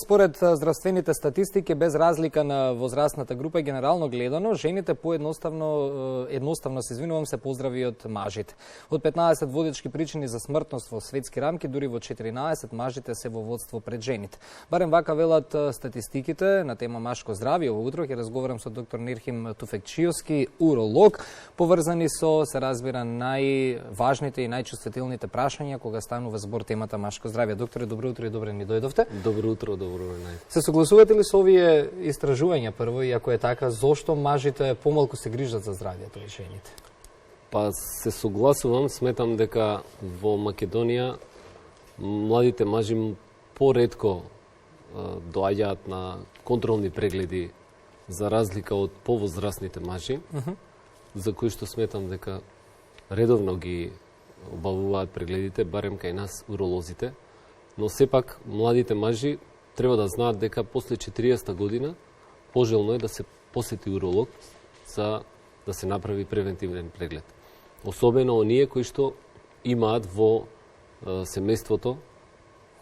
според здравствените статистики, без разлика на возрастната група, генерално гледано, жените едноставно се поздрави од мажите. Од 15 водечки причини за смртност во светски рамки, дури во 14 мажите се во водство пред жените. Барем вака велат статистиките на тема машко здравје. Ово утро ќе разговарам со доктор Нирхим Туфекчиевски, уролог, поврзани со, се разбира, најважните и најчувствителните прашања кога станува збор темата машко здравје. Докторе, добро утро и добре ни дојдовте. Добро утро, добро време. Се согласувате ли со овие истражувања прво, и ако е така, зошто мажите помалку се грижат за здравјето и жените? Па се согласувам, сметам дека во Македонија младите мажи поретко доаѓаат на контролни прегледи за разлика од повозрастните мажи, за кои што сметам дека редовно ги обавуваат прегледите, барем кај нас уролозите, но сепак младите мажи треба да знаат дека после 40 година пожелно е да се посети уролог за да се направи превентивен преглед. Особено оние кои што имаат во семејството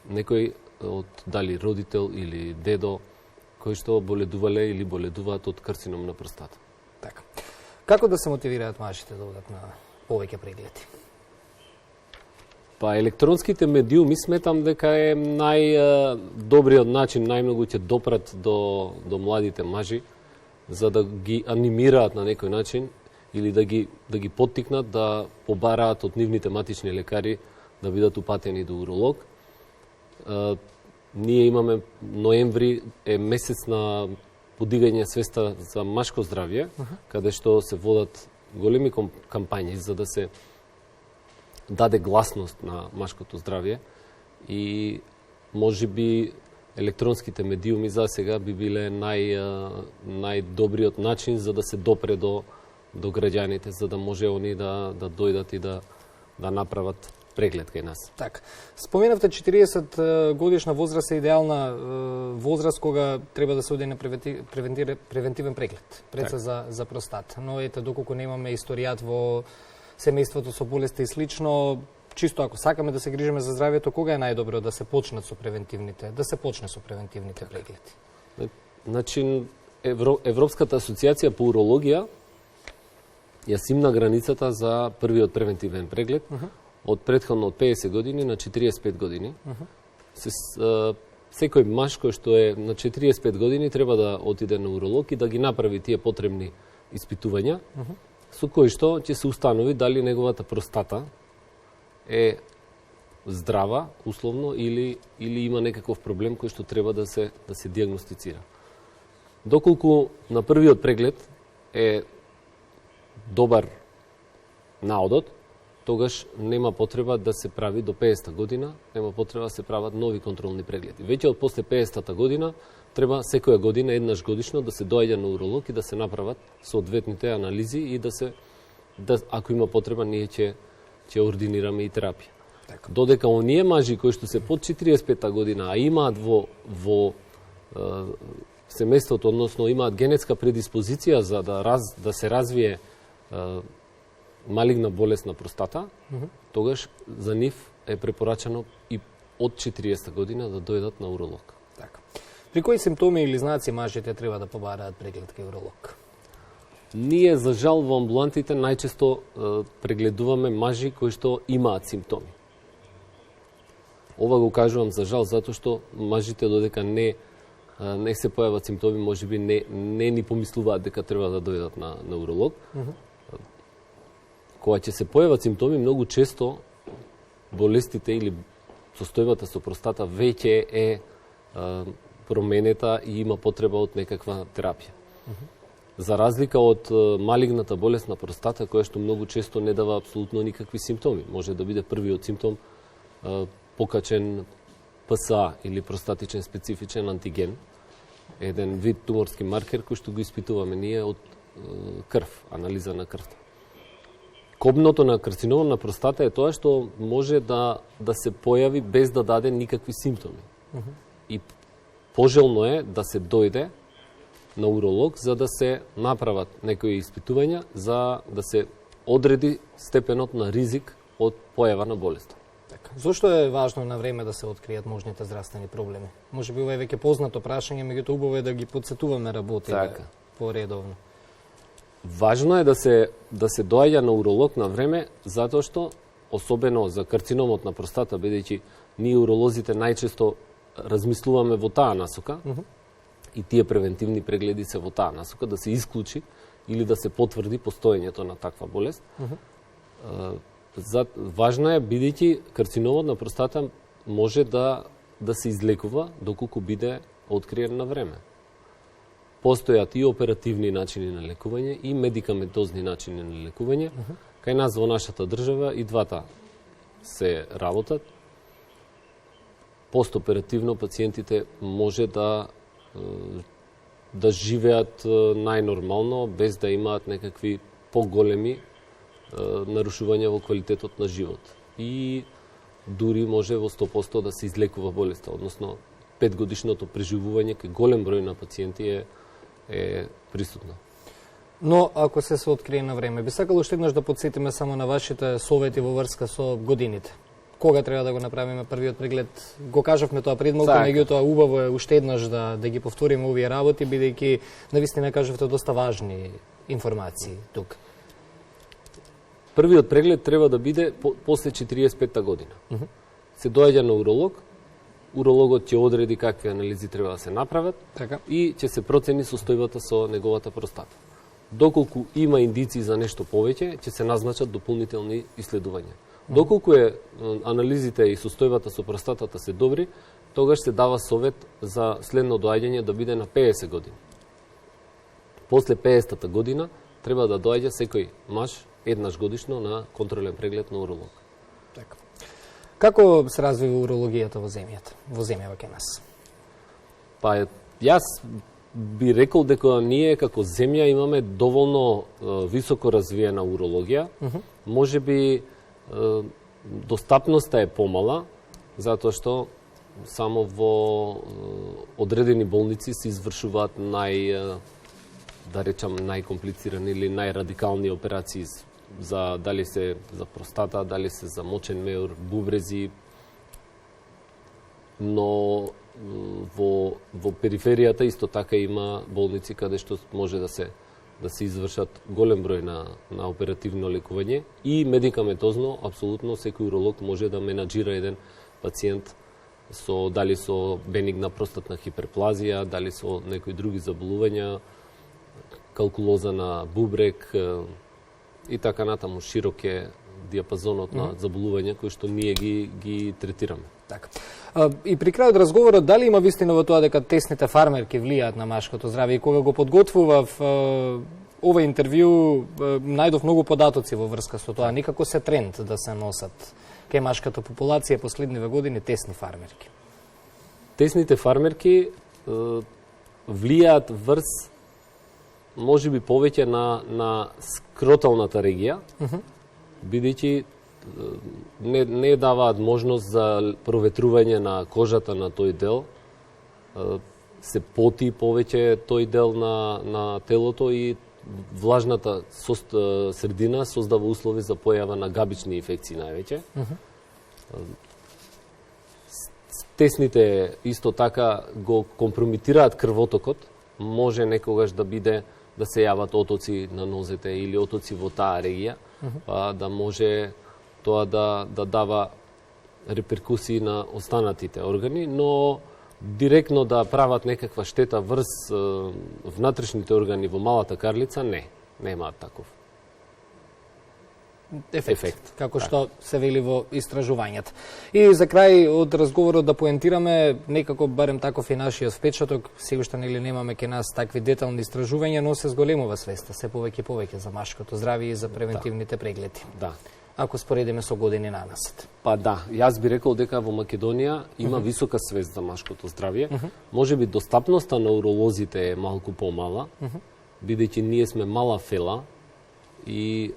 некој од дали родител или дедо кои што боледувале или боледуваат од карцином на простата. Така. Како да се мотивираат мажите да одат на повеќе прегледи? Па електронските медиуми сметам дека е најдобриот начин, најмногу ќе допрат до младите мажи за да ги анимираат на некој начин или да ги поттикнат да побараат од нивните матични лекари да бидат упатени до уролог. Ние имаме ноември е месец на подигање свеста за машко здравје, каде што се водат големи кампањи за да се даде гласност на машкото здравје и можеби електронските медиуми за сега би биле најдобриот начин за да се допре до граѓаните, за да може они да дојдат и да направат преглед кај нас. Така. Споменавте 40 годишна возраст е идеална возраст кога треба да се оди на превентивен преглед, за простата. Но ете, доколку немаме историјат во семејството со болести и слично, чисто ако сакаме да се грижиме за здравјето, кога е најдобро да се почне со превентивните прегледи? Значи, Европската асоциација по урологија ја симна границата за првиот превентивен преглед од претходно од 50 години на 45 години. Секој маж кој што е на 45 години треба да отиде на уролог и да ги направи тие потребни испитувања, со кои што ќе се установи дали неговата простата е здрава, условно, или има некаков проблем кој што треба да се диагностицира. Доколку на првиот преглед е добар наодот, тогаш нема потреба да се прави до 50-та година, нема потреба да се прават нови контролни прегледи. Веќе од после 50-та година треба секоја година, еднаш годишно, да се доаѓа на уролог и да се направат соодветните анализи и ако има потреба, ние ќе ординираме и терапија. Додека оние мажи кои што се под 45-та година, а имаат во семејството, односно имаат генетска предиспозиција за да се развие малигна болест на простата, тогаш за нив е препорачано и од 40 година да дојдат на уролог. Така. При кои симптоми или знаци мажите треба да побараат преглед кај уролог? Ние, за жал, во амбулантите најчесто прегледуваме мажи кои што имаат симптоми. Ова го кажувам за жал, затоа што мажите додека не се појават симптоми, можеби не ни помислуваат дека треба да дојдат на уролог. Кога ќе се појават симптоми, многу често болестите или состојбата со простата веќе е променета и има потреба од некаква терапија. За разлика од малигната болест на простата, која што многу често не дава апсолутно никакви симптоми. Може да биде првиот симптом покачен ПСА или простатичен специфичен антиген, еден вид туморски маркер кој што го испитуваме ние од крв, анализа на крвта. Кобното на карцином на простата е тоа што може да се појави без да даде никакви симптоми. И пожелно е да се дојде на уролог за да се направат некои испитувања за да се одреди степенот на ризик од појава на болеста. Така. Зошто е важно на време да се откријат можните здравствени проблеми? Може би ова е веќе познато прашање, меѓутоа убаво е да ги потсетуваме работите поредовно. Важно е да се доаѓа на уролог на време, затоа што особено за карциномот на простата, бидејќи ние уролозите најчесто размислуваме во таа насока, и тие превентивни прегледи се во таа насока, да се исклучи или да се потврди постоењето на таква болест. Важно е, бидејќи карциномот на простата може да се излекува доколку биде откриен на време. Постојат и оперативни начини на лекување и медикаментозни начини на лекување. Кај нас во нашата држава и двата се работат. Постоперативно пациентите може да живеат најнормално, без да имаат некакви поголеми нарушувања во квалитетот на живот. И дури може во 100% да се излекува болеста, односно 5-годишното преживување кај голем број на пациенти е присутно. Но ако се открие на време, би сакало уште еднаш да подсетиме само на вашите совети во врска со годините. Кога треба да го направиме првиот преглед? Го кажавме тоа пред малку, меѓутоа убаво е уште еднаш да ги повториме овие работи, бидејќи навистина кажавте доста важни информации тук. Првиот преглед треба да биде после 45-та година. Се доаѓа на уролог, урологот ќе одреди какви анализи треба да се направат и ќе се процени состојбата со неговата простата. Доколку има индици за нешто повеќе, ќе се назначат дополнителни исследувања. Доколку анализите и состојбата со простатата се добри, тогаш се дава совет за следно доаѓање да биде на 50 години. После 50-та година треба да доаѓа секој маж еднаш годишно на контролен преглед на уролог. Така. Како се развива урологијата во земјата, во земјава кај нас? Па јас би рекол дека ние како земја имаме доволно високо развиена урологија. Можеби достапноста е помала, затоа што само во одредени болници се извршуваат најкомплицирани или најрадикални операции за дали се за простата, дали се за мочен меур, бубрези, но во периферијата исто така има болници каде што може да се извршат голем број на оперативно лекување и медикаментозно, апсолутно секој уролог може да менаџира еден пациент дали со бенигна простатна хиперплазија, дали со некои други заболувања, калкулоза на бубрек и така натаму. Широк е диапазонот на заболувања кои што ние ги третираме. Така. И при крајот разговорот, дали има вистина во тоа дека тесните фармерки влијаат на машкото здравје? И кога го подготвував ова интервју, најдов многу податоци во врска со тоа. Никако се тренд да се носат кај машката популација последниве години тесни фармерки. Тесните фармерки влијаат врз можеби повеќе на скроталната регија, бидејќи не даваат можност за проветрување на кожата на тој дел, се поти повеќе тој дел на телото и влажната средина создава услови за појава на габични инфекции највеќе. Тесните исто така го компромитираат крвотокот, може некогаш да се јават отоци на нозете или отоци во таа регија, па да може тоа да дава реперкусии на останатите органи, но директно да прават некаква штета врз внатрешните органи во малата карлица, немаат таков ефект. Како што се вели во истражувањата. И за крај од разговорот да поентираме, некако барем таков и нашиот впечаток, се уште нели немаме ке нас такви детални истражувања, но се зголемува свеста, се повеќе и повеќе за машкото здравје и за превентивните прегледи. Да. Ако споредиме со години нанасет. Па да, јас би рекол дека во Македонија има висока свест за машкото здравје. Можеби достапноста на уролозите е малку помала, бидејќи ние сме мала фела и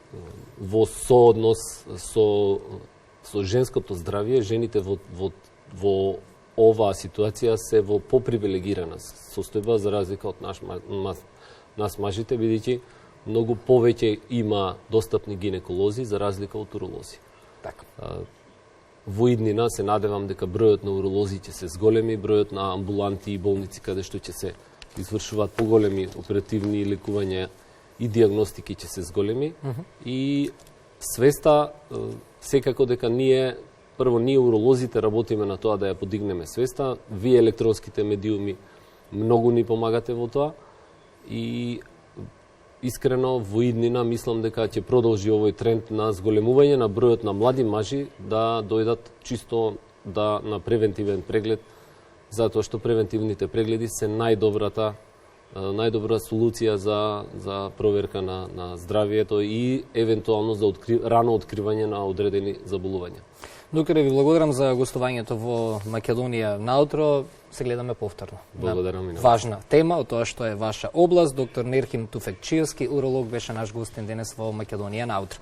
во сооднос со женското здравје, жените во оваа ситуација се во попривилегирана состојба за разлика од нас мажите, бидејќи многу повеќе има достапни гинеколози за разлика од уролози. Така. во иднина се надевам дека бројот на уролози ќе се зголеми, бројот на амбуланти и болници каде што ќе се извршуваат поголеми оперативни лекувања и диагностики ќе се зголеми. И свеста, секако дека ние уролозите работиме на тоа да ја подигнеме свеста, вие електронските медиуми многу ни помагате во тоа и искрено во иднина мислам дека ќе продолжи овој тренд на зголемување на бројот на млади мажи да дојдат чисто на превентивен преглед, затоа што превентивните прегледи се најдобра солуција за проверка на здравието и евентуално за рано откривање на одредени заболувања. Докторе, ви благодарам за гостувањето во Македонија наутро. Се гледаме повторно. Благодарам и на важна тема, од тоа што е ваша област. Доктор Нерхим Туфекчиевски, уролог, беше наш гостин денес во Македонија наутро.